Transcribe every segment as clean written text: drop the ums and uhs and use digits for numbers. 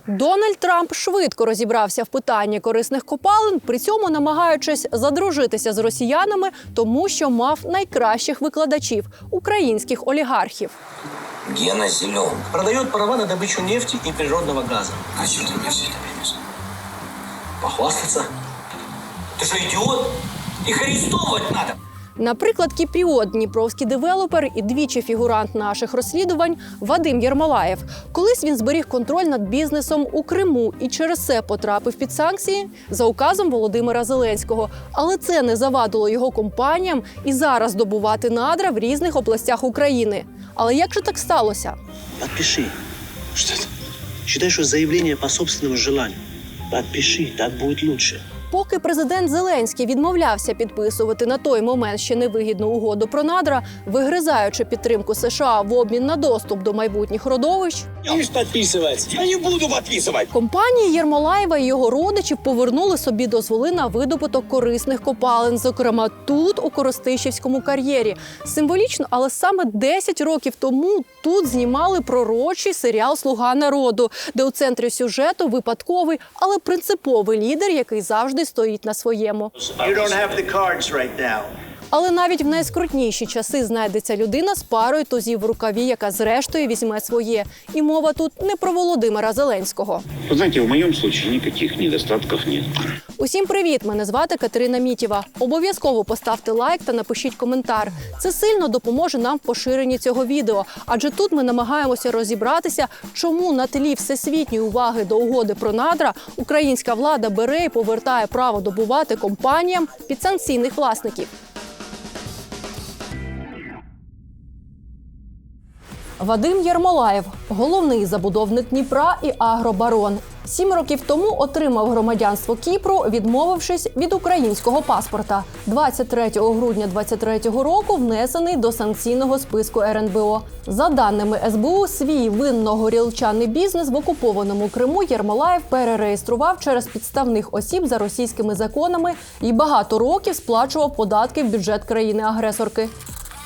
Дональд Трамп швидко розібрався в питанні корисних копалин, при цьому намагаючись задружитися з росіянами, тому що мав найкращих викладачів – українських олігархів. Гена Зеленый. Продает права на добычу нефти и природного газа. А чем ты мне все это принес? Похвастаться? Ты что, идиот? Их арестовывать надо. Наприклад, кіпріот, дніпровський девелопер і двічі фігурант наших розслідувань Вадим Єрмолаєв. Колись він зберіг контроль над бізнесом у Криму і через це потрапив під санкції за указом Володимира Зеленського. Але це не завадило його компаніям і зараз добувати надра в різних областях України. Але як же так сталося? Подпиши. Что это? Считай, что заявление по собственному желанию. Подпиши, так будет лучше. Поки президент Зеленський відмовлявся підписувати на той момент ще невигідну угоду про надра, вигризаючи підтримку США в обмін на доступ до майбутніх родовищ, Будешь подписывать? Я не буду подписывать. компанії Єрмолаєва і його родичів повернули собі дозволи на видобуток корисних копалин, зокрема тут, у Коростишівському кар'єрі. Символічно, але саме 10 років тому тут знімали пророчий серіал «Слуга народу», де у центрі сюжету випадковий, але принциповий лідер, який завжди стоїть на своєму. You don't have the cards right now. Але навіть в найскрутніші часи знайдеться людина з парою тузів в рукаві, яка зрештою візьме своє. І мова тут не про Володимира Зеленського. Вы знаете, в моем случае никаких недостатков нет. Усім привіт! Мене звати Катерина Мітєва. Обов'язково поставте лайк та напишіть коментар. Це сильно допоможе нам в поширенні цього відео. Адже тут ми намагаємося розібратися, чому на тлі всесвітньої уваги до угоди про надра українська влада бере і повертає право добувати компаніям підсанкційних власників. Вадим Єрмолаєв – головний забудовник Дніпра і агробарон. 7 років тому отримав громадянство Кіпру, відмовившись від українського паспорта. 23 грудня 2023 року внесений до санкційного списку РНБО. За даними СБУ, свій винно-горілчаний бізнес в окупованому Криму Єрмолаєв перереєстрував через підставних осіб за російськими законами і багато років сплачував податки в бюджет країни-агресорки.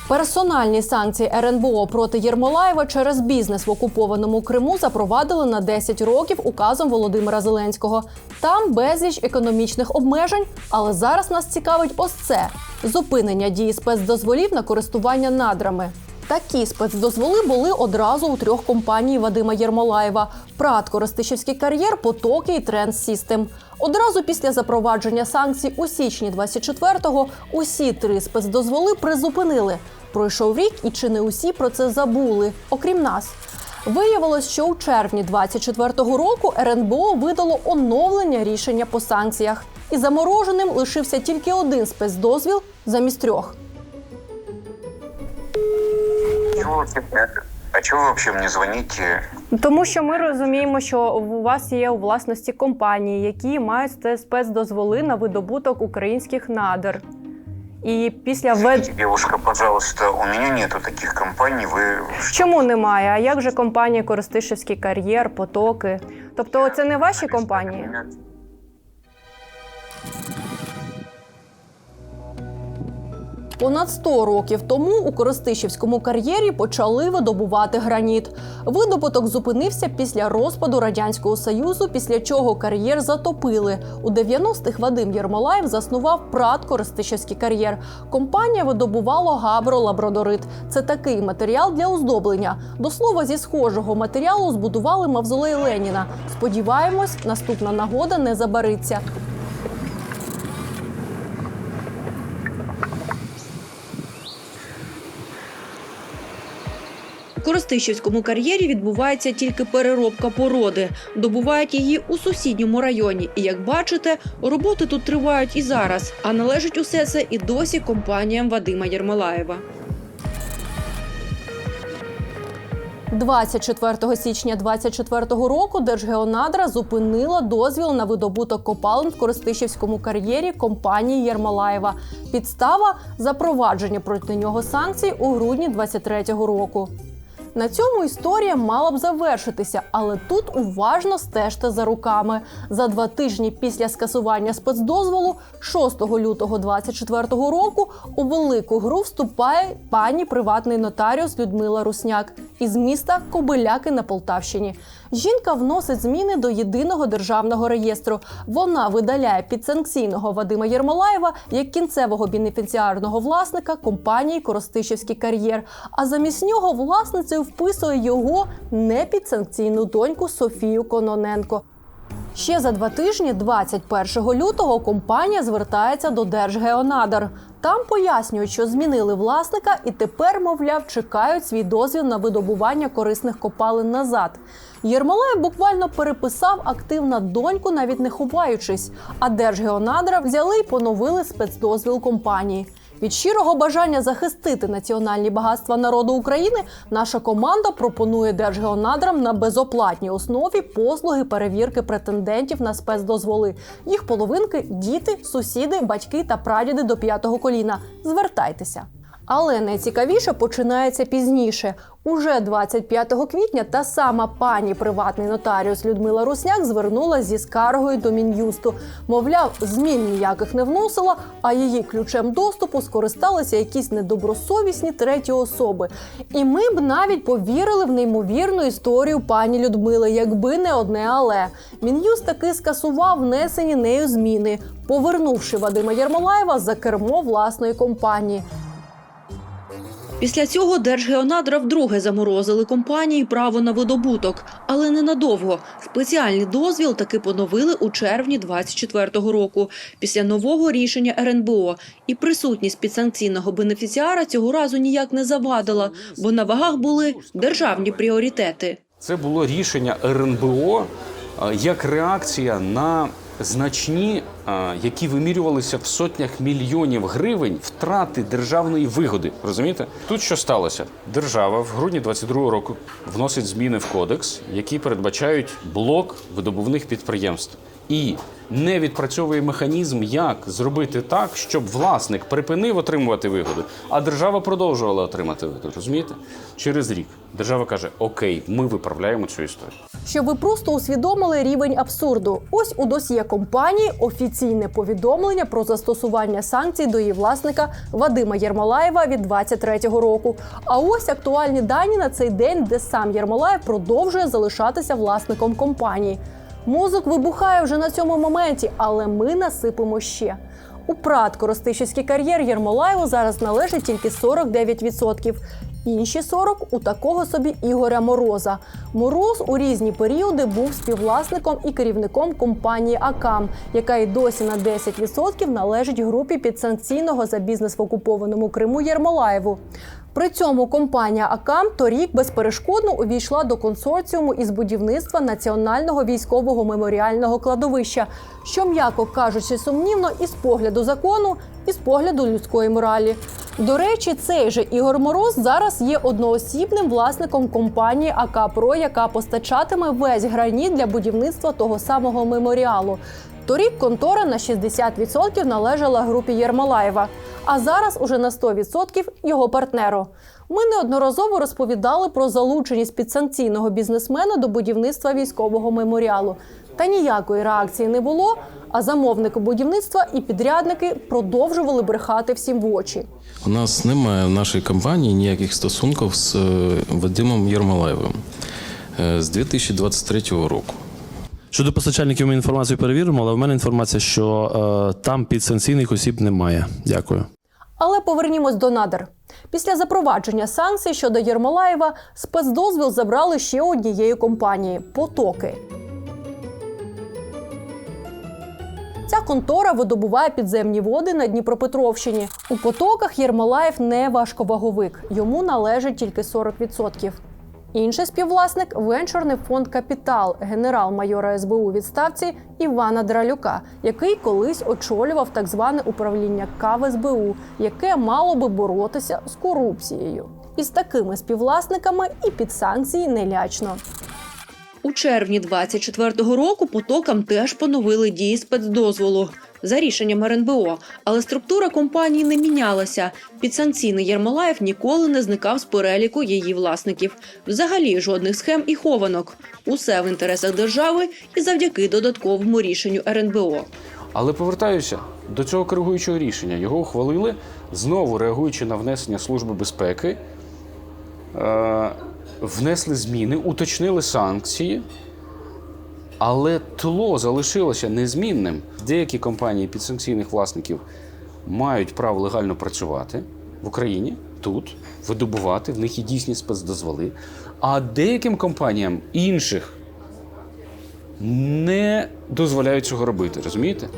Персональні санкції РНБО проти Єрмолаєва через бізнес в окупованому Криму запровадили на 10 років указом Володимира Зеленського. Там безліч економічних обмежень, але зараз нас цікавить ось це – зупинення дії спецдозволів на користування надрами. Такі спецдозволи були одразу у 3 компаній Вадима Єрмолаєва – ПРАТ «Коростишівський кар'єр», «Потоки» і «Тренд Сістем». Одразу після запровадження санкцій у січні 24-го усі 3 спецдозволи призупинили. Пройшов рік і чи не усі про це забули, окрім нас. Виявилось, що у червні 24-го року РНБО видало оновлення рішення по санкціях. І замороженим лишився тільки 1 спецдозвіл замість 3. А чего вы вообще мне звоните? Тому що ми розуміємо, що у вас є у власності компанії, які мають спецдозволи на видобуток українських надр. І після Девушка, пожалуйста, у меня нету таких компаний. Вы... Чому немає? А як же компанія «Коростишівський кар'єр», «Потоки»? Тобто це не ваші компанії? Понад 100 років тому у Коростишівському кар'єрі почали видобувати граніт. Видобуток зупинився після розпаду Радянського Союзу, після чого кар'єр затопили. У 90-х Вадим Єрмолаєв заснував ПРАТ «Коростишівський кар'єр». Компанія видобувала габро-лабрадорит. Це такий матеріал для оздоблення. До слова, зі схожого матеріалу збудували мавзолей Леніна. Сподіваємось, наступна нагода не забариться. У Коростишівському кар'єрі відбувається тільки переробка породи. Добувають її у сусідньому районі. І, як бачите, роботи тут тривають і зараз. А належить усе це і досі компаніям Вадима Єрмолаєва. 24 січня 2024 року Держгеонадра зупинила дозвіл на видобуток копалин в Коростишівському кар'єрі компанії Єрмолаєва. Підстава – запровадження проти нього санкцій у грудні 2023 року. На цьому історія мала б завершитися, але тут уважно стежте за руками. За 2 тижні після скасування спецдозволу, 6 лютого 2024 року, у велику гру вступає пані приватний нотаріус Людмила Русняк із міста Кобиляки на Полтавщині. Жінка вносить зміни до єдиного державного реєстру. Вона видаляє підсанкційного Вадима Єрмолаєва як кінцевого бенефіціарного власника компанії «Коростишівський кар'єр», а замість нього власницею вписує його непідсанкційну доньку Софію Кононенко. Ще за 2 тижні, 21 лютого, компанія звертається до Держгеонадр. Там пояснюють, що змінили власника і тепер, мовляв, чекають свій дозвіл на видобування корисних копалин назад. Єрмолаєв буквально переписав актив на доньку, навіть не ховаючись, а Держгеонадра взяли і поновили спецдозвіл компанії. Від щирого бажання захистити національні багатства народу України наша команда пропонує Держгеонадрам на безоплатній основі послуги перевірки претендентів на спецдозволи. Їх половинки – діти, сусіди, батьки та прадіди до 5-го коліна. Звертайтеся. Але найцікавіше починається пізніше. Уже 25 квітня та сама пані приватний нотаріус Людмила Русняк звернулася зі скаргою до Мін'юсту. Мовляв, змін ніяких не вносила, а її ключем доступу скористалися якісь недобросовісні треті особи. І ми б навіть повірили в неймовірну історію пані Людмили, якби не одне «але». Мін'юст таки скасував внесені нею зміни, повернувши Вадима Єрмолаєва за кермо власної компанії. Після цього Держгеонадра вдруге заморозили компанії право на видобуток. Але ненадовго. Спеціальний дозвіл таки поновили у червні 2024 року, після нового рішення РНБО. І присутність підсанкційного бенефіціара цього разу ніяк не завадила, бо на вагах були державні пріоритети. Це було рішення РНБО як реакція на значні, які вимірювалися в сотнях мільйонів гривень, втрати державної вигоди. Розумієте? Тут що сталося? Держава в грудні 2022 року вносить зміни в кодекс, які передбачають блок видобувних підприємств. І не відпрацьовує механізм, як зробити так, щоб власник припинив отримувати вигоду, а держава продовжувала отримати вигоду. Розумієте? Через рік держава каже: окей, ми виправляємо цю історію. Щоб ви просто усвідомили рівень абсурду. Ось у досьє компанії офіційне повідомлення про застосування санкцій до її власника Вадима Єрмолаєва від 23-го року. А ось актуальні дані на цей день, де сам Єрмолаєв продовжує залишатися власником компанії. Мозок вибухає вже на цьому моменті, але ми насипемо ще. У ПрАТ «Коростишівський кар'єр» Єрмолаєву зараз належить тільки 49%. Інші 40% у такого собі Ігоря Мороза. Мороз у різні періоди був співвласником і керівником компанії «Акам», яка й досі на 10% належить групі підсанкційного за бізнес в окупованому Криму Єрмолаєву. При цьому компанія «Акам» торік безперешкодно увійшла до консорціуму із будівництва Національного військового меморіального кладовища, що, м'яко кажучи, сумнівно і з погляду закону, і з погляду людської моралі. До речі, цей же Ігор Мороз зараз є одноосібним власником компанії «АК-ПРО», яка постачатиме весь граніт для будівництва того самого меморіалу. Торік контора на 60% належала групі Єрмолаєва, а зараз уже на 100% його партнеру. Ми неодноразово розповідали про залученість підсанкційного бізнесмена до будівництва військового меморіалу. Та ніякої реакції не було, а замовники будівництва і підрядники продовжували брехати всім в очі. У нас немає в нашій компанії ніяких стосунків з Вадимом Єрмолаєвим з 2023 року. Щодо постачальників ми інформацію перевіримо, але в мене інформація, що там підсанкційних осіб немає. Дякую. Але повернімось до надр. Після запровадження санкцій щодо Єрмолаєва спецдозвіл забрали ще однієї компанії – «Потоки». Ця контора видобуває підземні води на Дніпропетровщині. У «Потоках» Єрмолаєв не важковаговик, йому належить тільки 40%. Інший співвласник – венчурний фонд «Капітал» генерал-майора СБУ у відставці Івана Дралюка, який колись очолював так зване управління К в СБУ, яке мало би боротися з корупцією. Із такими співвласниками і під санкції не лячно. У червні 2024 року «Потокам» теж поновили дії спецдозволу за рішенням РНБО, але структура компанії не мінялася. Підсанкційний Єрмолаєв ніколи не зникав з переліку її власників. Взагалі жодних схем і хованок. Усе в інтересах держави і завдяки додатковому рішенню РНБО. Але повертаюся до цього коригуючого рішення. Його ухвалили, знову реагуючи на внесення Служби безпеки внесли зміни, уточнили санкції, але тло залишилося незмінним. Деякі компанії підсанкційних власників мають право легально працювати в Україні, тут, видобувати, в них є дійсні спецдозволи, а деяким компаніям інших не дозволяють цього робити, розумієте?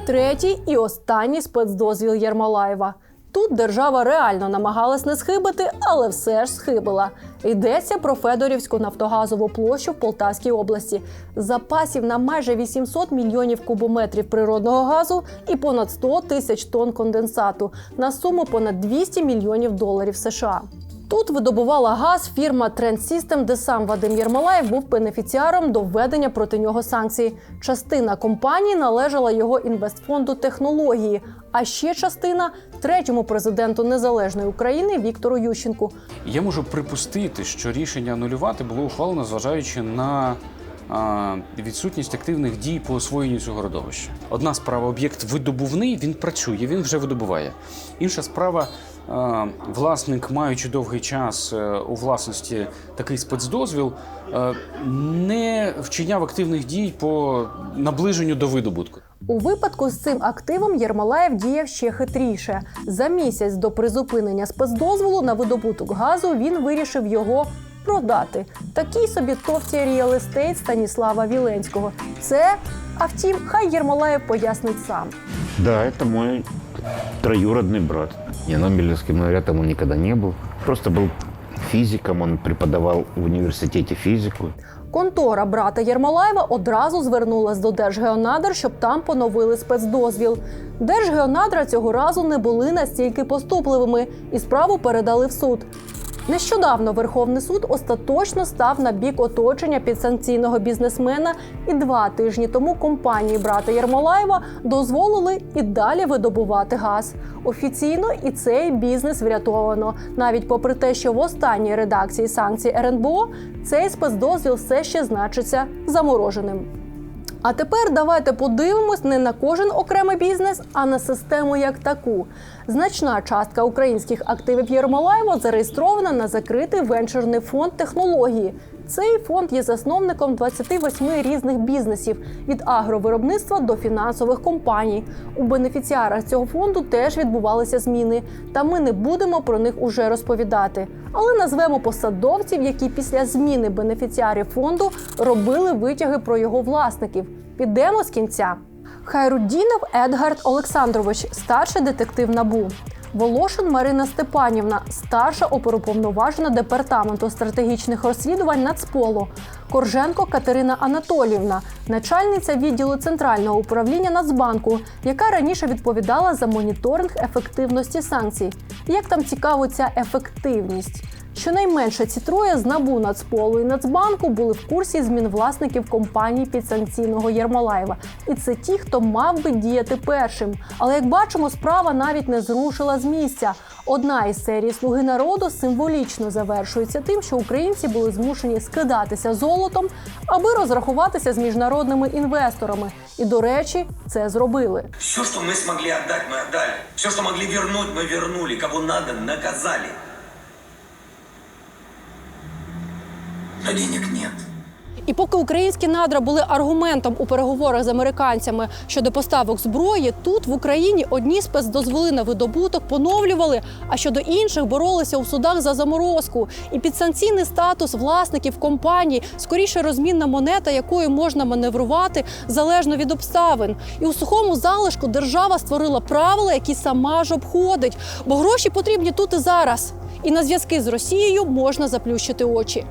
Третій і останній спецдозвіл Єрмолаєва. Тут держава реально намагалась не схибити, але все ж схибила. Йдеться про Федорівську нафтогазову площу в Полтавській області. Запасів на майже 800 мільйонів кубометрів природного газу і понад 100 тисяч тонн конденсату на суму понад 200 мільйонів доларів США. Тут видобувала газ фірма Trend System, де сам Вадим Єрмолаєв був бенефіціаром до введення проти нього санкцій. Частина компанії належала його інвестфонду «Технології», а ще частина – третьому президенту Незалежної України Віктору Ющенку. Я можу припустити, що рішення анулювати було ухвалено, зважаючи на відсутність активних дій по освоєнню цього родовища. Одна справа – об'єкт видобувний, він працює, він вже видобуває. Інша справа – власник, маючи довгий час у власності такий спецдозвіл, не вчиняв активних дій по наближенню до видобутку. У випадку з цим активом Єрмолаєв діяв ще хитріше. За місяць до призупинення спецдозволу на видобуток газу він вирішив його продати. Такий собі товстя Real Estate Станіслава Віленського. А втім, хай Єрмолаєв пояснить сам. Да, это мой троюродный брат. Я Нобелевским лауреатом он никогда не был. Просто был физиком, он преподавал в университете физику. Контора брата Єрмолаєва одразу звернулась до Держгеонадр, щоб там поновили спецдозвіл. Держгеонадра цього разу не були настільки поступливими і справу передали в суд. Нещодавно Верховний суд остаточно став на бік оточення підсанкційного бізнесмена, і 2 тижні тому компанії брата Єрмолаєва дозволили і далі видобувати газ. Офіційно і цей бізнес врятовано, навіть попри те, що в останній редакції санкцій РНБО цей спецдозвіл все ще значиться замороженим. А тепер давайте подивимось не на кожен окремий бізнес, а на систему як таку. Значна частка українських активів Єрмолаєва зареєстрована на закритий венчурний фонд «Технології». Цей фонд є засновником 28 різних бізнесів – від агровиробництва до фінансових компаній. У бенефіціарах цього фонду теж відбувалися зміни, та ми не будемо про них уже розповідати. Але назвемо посадовців, які після зміни бенефіціарів фонду робили витяги про його власників. Підемо з кінця. Хайруддінов Едгард Олександрович, старший детектив НАБУ. Волошин Марина Степанівна, старша оперуповноважена Департаменту стратегічних розслідувань Нацполу. Корженко Катерина Анатоліївна, начальниця відділу Центрального управління Нацбанку, яка раніше відповідала за моніторинг ефективності санкцій. Як там цікаво ця ефективність? Щонайменше ці троє з НАБУ, Нацполу і Нацбанку були в курсі змін власників компаній підсанкційного Єрмолаєва. І це ті, хто мав би діяти першим. Але, як бачимо, справа навіть не зрушила з місця. Одна із серій «Слуги народу» символічно завершується тим, що українці були змушені скидатися золотом, аби розрахуватися з міжнародними інвесторами. І, до речі, це зробили. Все, что мы смогли отдать, мы отдали. Все, что могли вернуть, мы вернули. Кого надо, наказали. Но денег нет. І поки українські надра були аргументом у переговорах з американцями щодо поставок зброї, тут в Україні одні спецдозволи на видобуток поновлювали, а щодо інших боролися у судах за заморозку. І підсанкційний статус власників компаній – скоріше розмінна монета, якою можна маневрувати залежно від обставин. І у сухому залишку держава створила правила, які сама ж обходить, бо гроші потрібні тут і зараз. І на зв'язки з Росією можна заплющити очі.